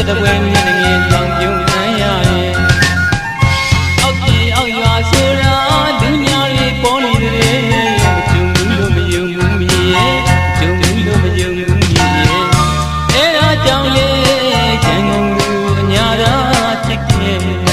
ဖြစ်တဲ့ဝဲမြင့်ငယ်လောင်ပြုံးခံရရဲ့အောက်ကြီးအောက်ရွာဆိုတာလူများတွေပေါ်နေတယ်ဂျုံဘူးလို့မယုံဘူးမြည်ရဲ့ဂျုံဘူးလို့မယုံဘူးမြည်ရဲ့အဲ့ဒါကြောင့်လေရန်ကုန်လူအညာသာချစ်ခဲ့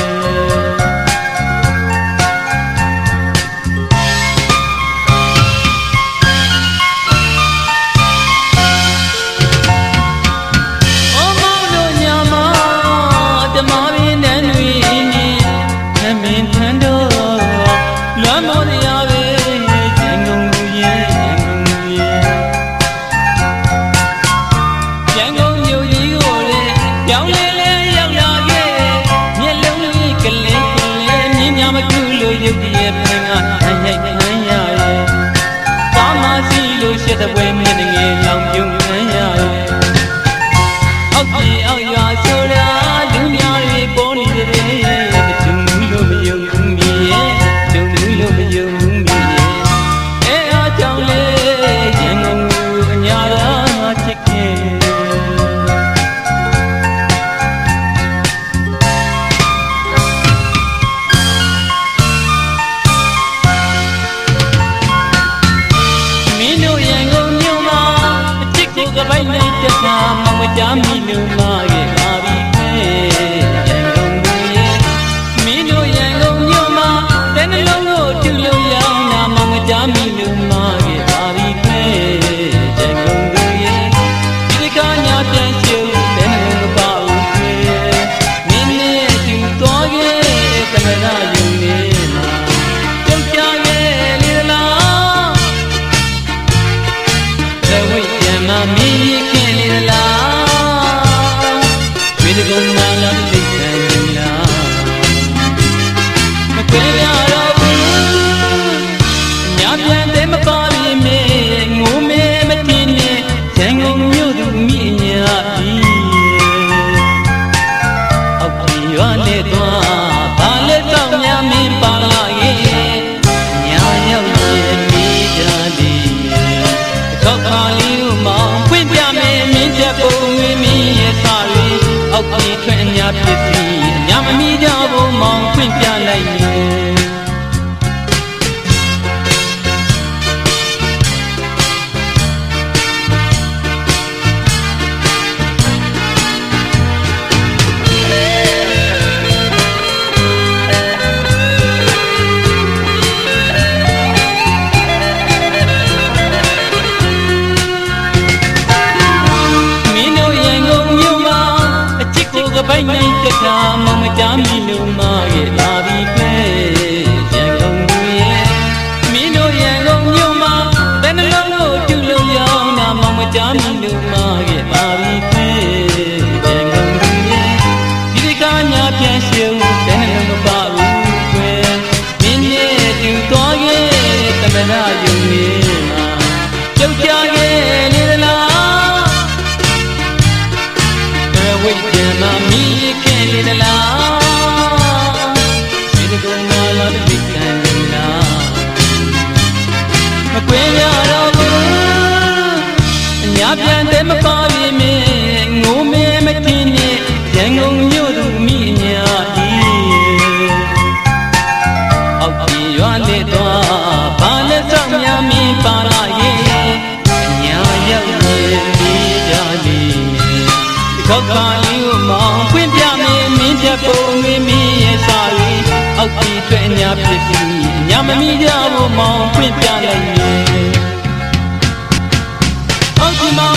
ဖြစ်တဲ့ဝဲမြင့်ငယ်လောင်ပြုံးခံရရဲ့အောက်ကြီးအောက်ရွာဆိုတာလူများတွေပေါ်နေတယ်ဂျုံဘူးလို့မယုံဘူးမြည်ရဲ့ဂျုံဘူးလို့မယုံဘူးမြည်ရဲ့အဲအားကြောင့်လေရန်ကုန်လူအညာသာချစ်ခင်ကပိုင်နဲ့တက်တာမကြမ်းမီလူမရဲ့ပါပြီပဲရန်ကုန်လူရဲ့မင်းတို့ရန်ကုန်မြို့မှာတနေ့လုံးကိုတူလို့ရောင်းတာမကြမ်းမီလူမရဲ့ပါပြီပဲရန်ကုန်လူရဲ့ဒီကညာပြန်ရှုပ်တနေ့လုံးမပါဘူးပဲမင်းနဲ့တူသွားခဲ့ကမရယူနေမှာကြောက်ကြရဲ့လေလားဇဝိတမမီးခင်လေလားဝိဒကုံနာလာသိခံလားမကွဲရတော့ဘူးညာပြန်တဲ့မပါပြီမေငိုမဲမတင်နဲ့ရန်ကုန်မြို့သူမိညာပြီအောက်ကြီးရွာနဲ့သွားဘာလဲတော့များမင်းပါလာရဲ့ညာရောက်ရဲ့မိကြသည်ခောက်ခါလေးမောင်ဖွင့်ပြမယ်မင်းချက်ပုံမင်းရဲ့စာရီအောက်ကြီးထွက်အများဖြစ်စီအများမမီကြဘူးမောင်ဖွင့်ပြလိုက်မယ်ကပိုင်နဲ့တက်တာမကြမ်းမီလူမရဲ့လာပြီပဲရန်ကုန်လူရဲ့မင်းတို့ရန်ကုန်မြို့မှာဘယ်နှလုံးကိုတူလို့ရောင်းတာမကြမ်းမီလူမရဲ့လာပြီပဲရန်ကုန်လူရဲ့ဒီကညာပြန်ရှုံးဘယ်နှလုံးမပါဘူးကွယ်မင်းရဲ့တူသွားခဲ့တမနာယုံနေမှာကြောက်ကြခဲ့လေလားဝိတမမီးခင်လေလားဒီကုံနာလာသိခံလားမကွဲရတော့ဘူးအညာပြန်တဲ့မပါပြီမင်းငိုမဲမတင်နဲ့ရန်ကုန်မြို့သူမိညာဒီအောက်ကြီးရွာနဲ့တော့ဘာလဲဆောင်များမင်းပါလာရဲ့ညာရောက်ရဲ့မိကြသည်ခောက်ခါလေးကိုမောင်ဖွင့်ပြမယ်မင်းချက်ပုံမင်းရဲ့စာရီအောက်ကြီးထွက်အညာဖြစ်စီအညာမမီကြဘူးမောင်ဖွင့်ပြလိုက်မယ်အောက်ကြီးမောင်